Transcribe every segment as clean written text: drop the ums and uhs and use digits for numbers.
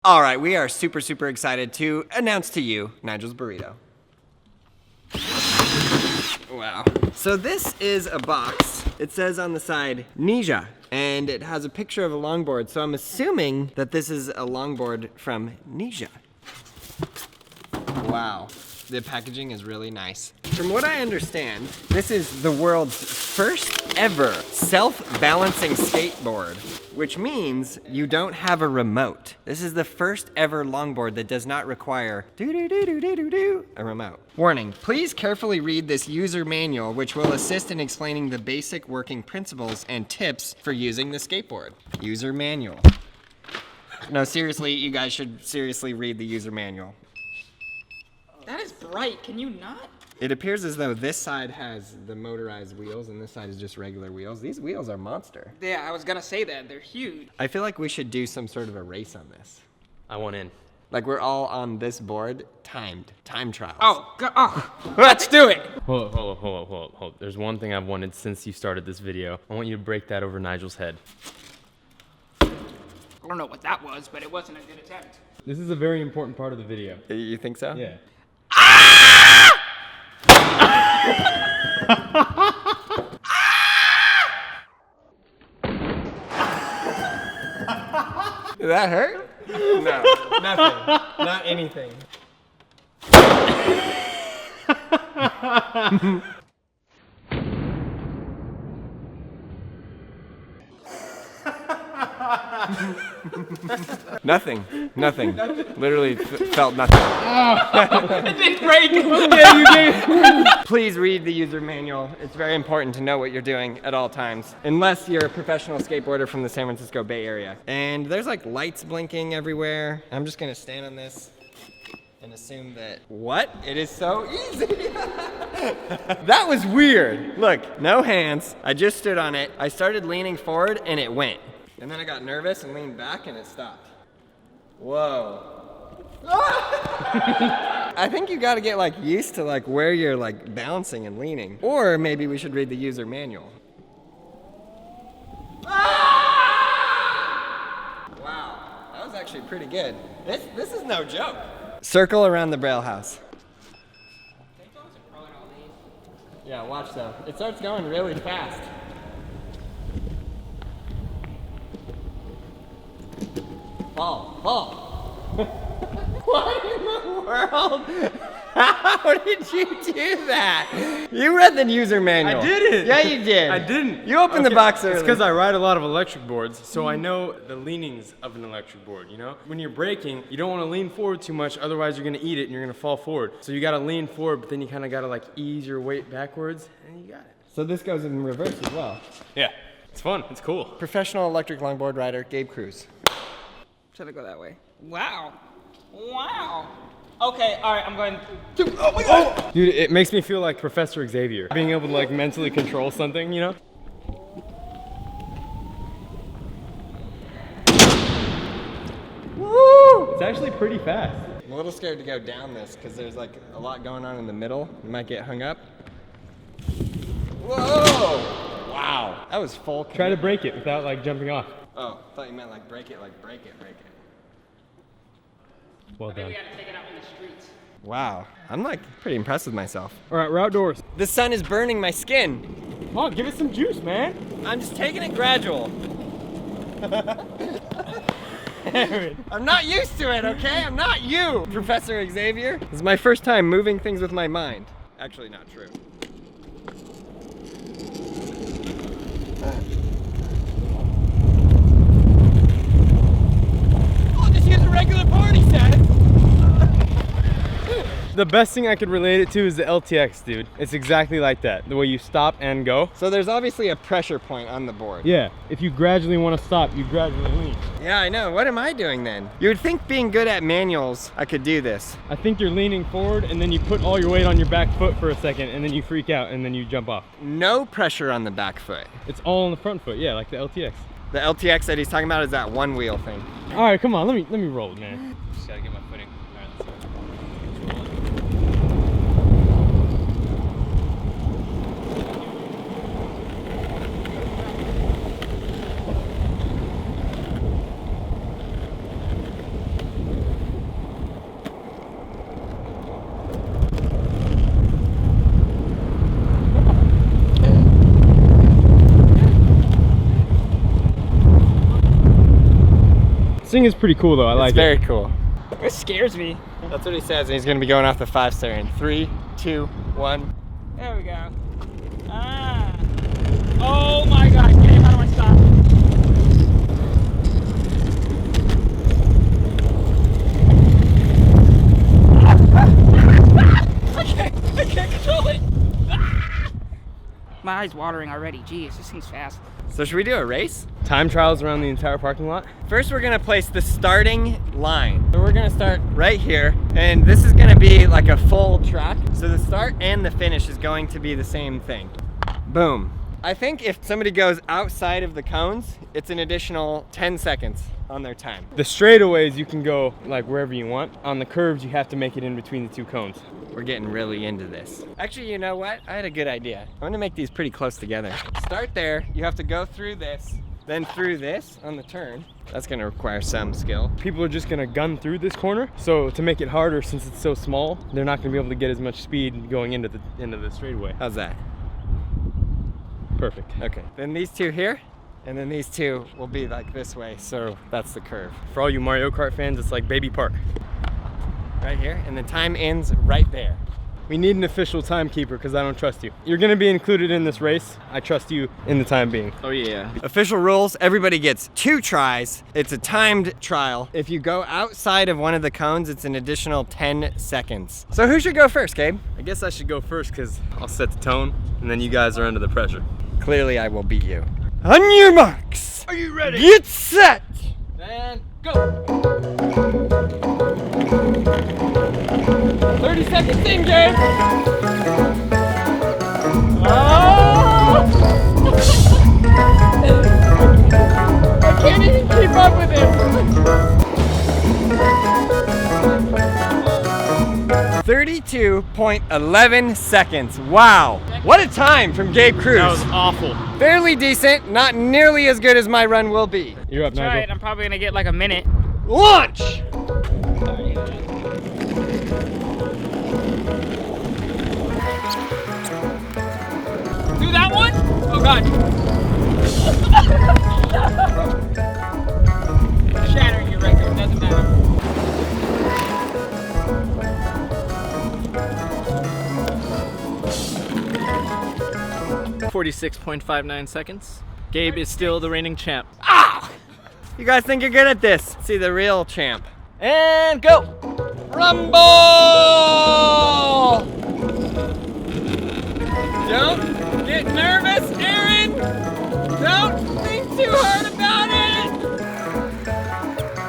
All right, we are super excited to announce to you Nigel's Burrito. Wow. So this is a box. It says on the side, Ninja, and it has a picture of a longboard. So I'm assuming that this is a longboard from Ninja. Wow. The packaging is really nice. From what I understand, this is the world's first ever self-balancing skateboard, which means you don't have a remote. This is the first ever longboard that does not require a remote. Warning, please carefully read this user manual, which will assist in explaining the basic working principles and tips for using the skateboard. User manual. No, seriously, you guys should seriously read the user manual. That is bright, can you not? It appears as though this side has the motorized wheels and this side is just regular wheels. These wheels are monster. Yeah, I was gonna say that, they're huge. I feel like we should do some sort of a race on this. I want in. Like we're all on this board, time trials. Oh, let's do it. Hold up. There's one thing I've wanted since you started this video. I want you to break that over Nigel's head. I don't know what that was, but it wasn't a good attempt. This is a very important part of the video. You think so? Yeah. Did that hurt? No, nothing. Not anything. Nothing. Literally felt nothing. It didn't break. Yeah, you did. Please read the user manual. It's very important to know what you're doing at all times, unless you're a professional skateboarder from the San Francisco Bay Area. And there's like lights blinking everywhere. I'm just gonna stand on this and assume that, what? It is so easy. That was weird. Look, no hands. I just stood on it. I started leaning forward and it went. And then I got nervous and leaned back and it stopped. Whoa. I think you gotta get like used to like where you're like bouncing and leaning. Or maybe we should read the user manual. Wow, that was actually pretty good. This is no joke. Circle around the Braille house. Yeah, watch though. It starts going really fast. Fall. What in the world? How did you do that? You read the user manual. I didn't. Yeah, you did. I didn't. You opened the box early. It's because I ride a lot of electric boards, so I know the leanings of an electric board, you know? When you're braking, you don't want to lean forward too much, otherwise you're going to eat it and you're going to fall forward. So you got to lean forward, but then you kind of got to like ease your weight backwards, and you got it. So this goes in reverse as well. Yeah, it's fun. It's cool. Professional electric longboard rider, Gabe Cruz. Should I go that way? Wow. Okay, all right, I'm going to, oh my God. Dude, it makes me feel like Professor Xavier. Being able to like mentally control something, you know? Woo! It's actually pretty fast. I'm a little scared to go down this because there's like a lot going on in the middle. You might get hung up. Whoa! Wow, that was full. Try to break it without like jumping off. Oh, I thought you meant like break it. Well done. We gotta take it out in the streets. Wow, I'm like pretty impressed with myself. All right, we're outdoors. The sun is burning my skin. Oh, give it some juice, man. I'm just taking it gradual. I'm not used to it, okay? I'm not you, Professor Xavier. This is my first time moving things with my mind. Actually, not true. I'll just use a regular party set. The best thing I could relate it to is the LTX, dude. It's exactly like that, the way you stop and go. So there's obviously a pressure point on the board. Yeah, if you gradually want to stop, you gradually lean. Yeah, I know. What am I doing then? You would think being good at manuals, I could do this. I think you're leaning forward and then you put all your weight on your back foot for a second and then you freak out and then you jump off. No pressure on the back foot. It's all on the front foot, yeah, like the LTX. The LTX that he's talking about is that one wheel thing. All right, come on, let me roll, man. Just gotta get my footing. All right, let's go. This thing is pretty cool though. I like It's it. very cool. This scares me. That's what he says, and he's gonna be going off the 5-star in 3, 2, 1. There we go. Ah. Oh my God, Gabe, how do I stop? I can't control it. Ah. My eye's watering already. Jeez, this thing's fast. So should we do a race? Time trials around the entire parking lot. First, we're gonna place the starting line. So we're gonna start right here, and this is gonna be like a full track. So the start and the finish is going to be the same thing. Boom. I think if somebody goes outside of the cones, it's an additional 10 seconds on their time. The straightaways you can go like wherever you want. On the curves, you have to make it in between the two cones. We're getting really into this. Actually, you know what? I had a good idea. I'm gonna make these pretty close together. Start there, you have to go through this, then through this on the turn. That's gonna require some skill. People are just gonna gun through this corner. So to make it harder, since it's so small, they're not gonna be able to get as much speed going into the straightaway. How's that? Perfect. Okay, then these two here, and then these two will be like this way, so that's the curve. For all you Mario Kart fans, it's like Baby Park. Right here, and the time ends right there. We need an official timekeeper because I don't trust you. You're gonna be included in this race. I trust you in the time being. Oh yeah. Official rules, everybody gets 2 tries. It's a timed trial. If you go outside of one of the cones, it's an additional 10 seconds. So who should go first, Gabe? I guess I should go first because I'll set the tone and then you guys are under the pressure. Clearly I will beat you. On your marks. Are you ready? Get set. And go. 30 seconds in, Gabe. Oh! I can't even keep up with him. 32.11 seconds. Wow. What a time from Gabe Cruz. That was awful. Fairly decent, not nearly as good as my run will be. You're up, That's right, Nigel. I'm probably gonna get like a minute. Launch! Do that one? Oh God. Shattering your record, doesn't matter. 46.59 seconds. Gabe is still the reigning champ. Ah! You guys think you're good at this? See the real champ. And go! Rumble! Don't get nervous, Aaron! Don't think too hard about it!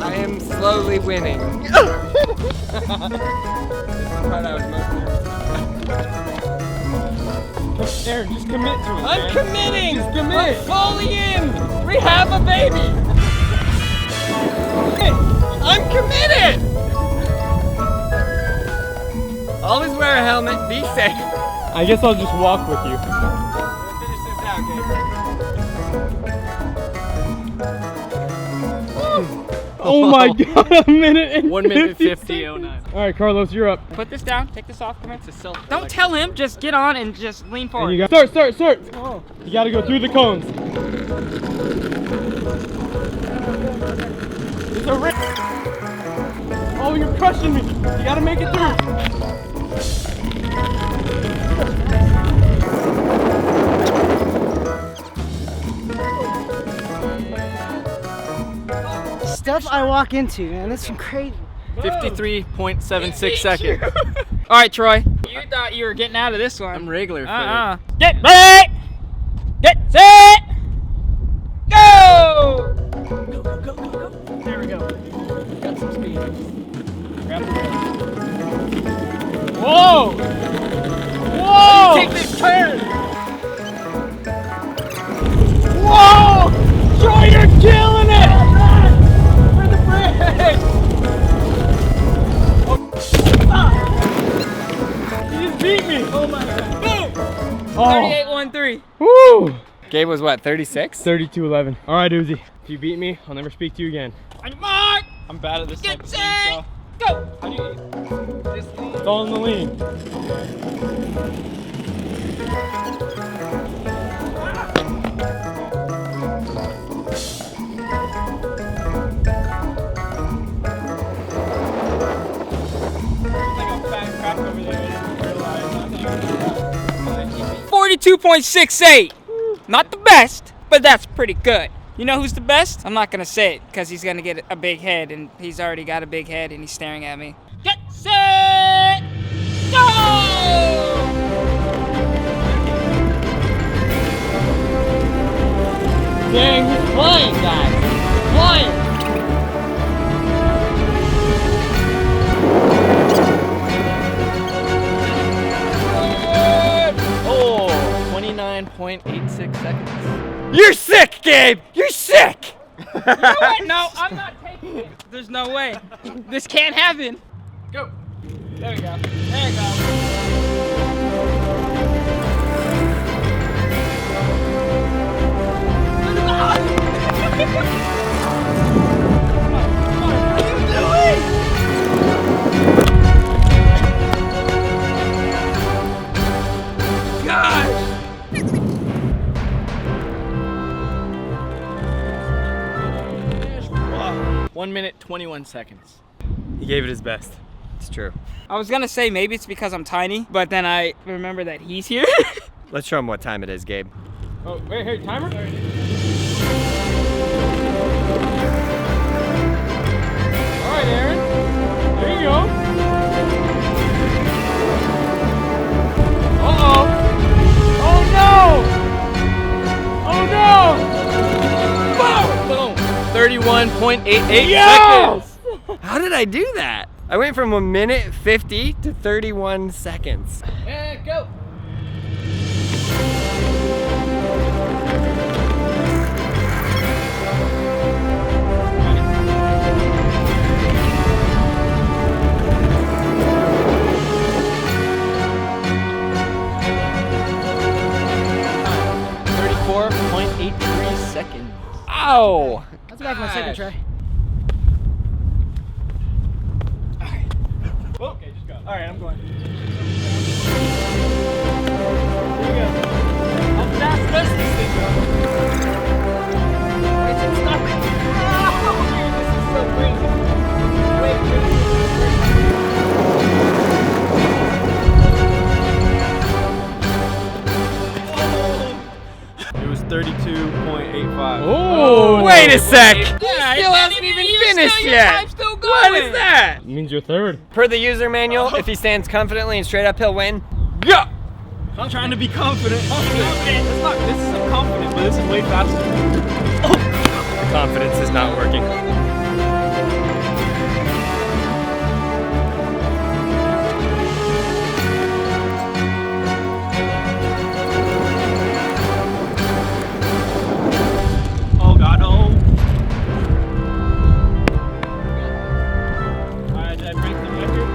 I am slowly winning. This is the part I was most nervous about. Aaron, just commit to it. I'm committing! Just commit. I'm fully in! We have a baby! I'm committed! Always wear a helmet, be safe. I guess I'll just walk with you. We'll finish this out, Gabe. Oh my God, a minute and 1 minute 50. 50:09. All right, Carlos, you're up. Put this down, take this off, come here. It's a self- Don't tell him, just get on and just lean forward. And you got start. Oh. You got to go through the cones. It's a race. Oh, you're crushing me. You got to make it through. Stuff I walk into, man. That's crazy. 53.76 seconds. All right, Troy. You thought you were getting out of this one. I'm regular for Get ready! Get set! Go! Go. There we go. Got some speed. Grab the wheel. Whoa! Whoa! Take this turn! Whoa! Troy, you're killing it! For the bridge! You just beat me! Oh my God. Boom! Oh. 38-13. Woo! Gabe was what, 36? 32-11. All right, Uzi. If you beat me, I'll never speak to you again. On your mark! I'm bad at this type Get of thing, set! so. Go! How do you just lean? It's all in the lean. 32.68. Not the best, but that's pretty good. You know who's the best? I'm not gonna say it because he's gonna get a big head, and he's already got a big head and he's staring at me. Get set, go! Dang, he's flying, guys. Flying. Oh, 29.86 seconds. You're sick, Gabe. You're sick. You know what? No, I'm not taking it. There's no way. This can't happen. Go. There we go. There we go. Gosh. 1 minute, 21 seconds. He gave it his best. It's true. I was gonna say maybe it's because I'm tiny, but then I remember that he's here. Let's show him what time it is, Gabe. Oh, wait, hey, timer? All right, Aaron. There you go. Uh-oh. Oh, no! Oh, no! Boom! 31.88 Yes! seconds. How did I do that? I went from 1 minute 50 to 31 seconds. And go. Seconds. Ow! That's back my second try. Okay, just go. All right, I'm going. Here we go. How fast does this thing go? Wait, stop it. Oh, this is so crazy. Wait, It was 32.85. Oh, wait a sec! Yeah, Still hasn't even finished your yet. time's still going. What is that? It means you're third. Per the user manual, if he stands confidently and straight up, he'll win. Yeah! I'm trying to be confident. It's not, this is confident, but this is way faster. The confidence is not working. Oh God, oh. Alright, did I break the record?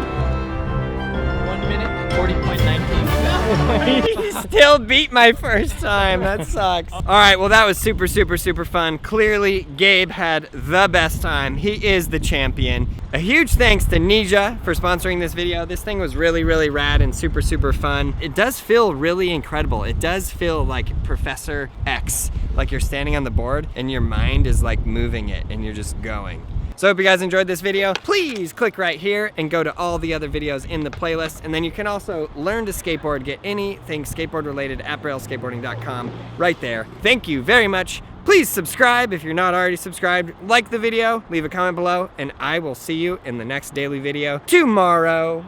1 minute, 40.19 seconds. He still beat my first time. That sucks. All right, well, that was super, super, super fun. Clearly, Gabe had the best time. He is the champion. A huge thanks to Ninja for sponsoring this video. This thing was really, really rad and super, super fun. It does feel really incredible. It does feel like Professor X, like you're standing on the board and your mind is like moving it and you're just going. So I hope you guys enjoyed this video. Please click right here and go to all the other videos in the playlist. And then you can also learn to skateboard, get anything skateboard related at brailleskateboarding.com right there. Thank you very much. Please subscribe if you're not already subscribed. Like the video, leave a comment below, and I will see you in the next daily video tomorrow.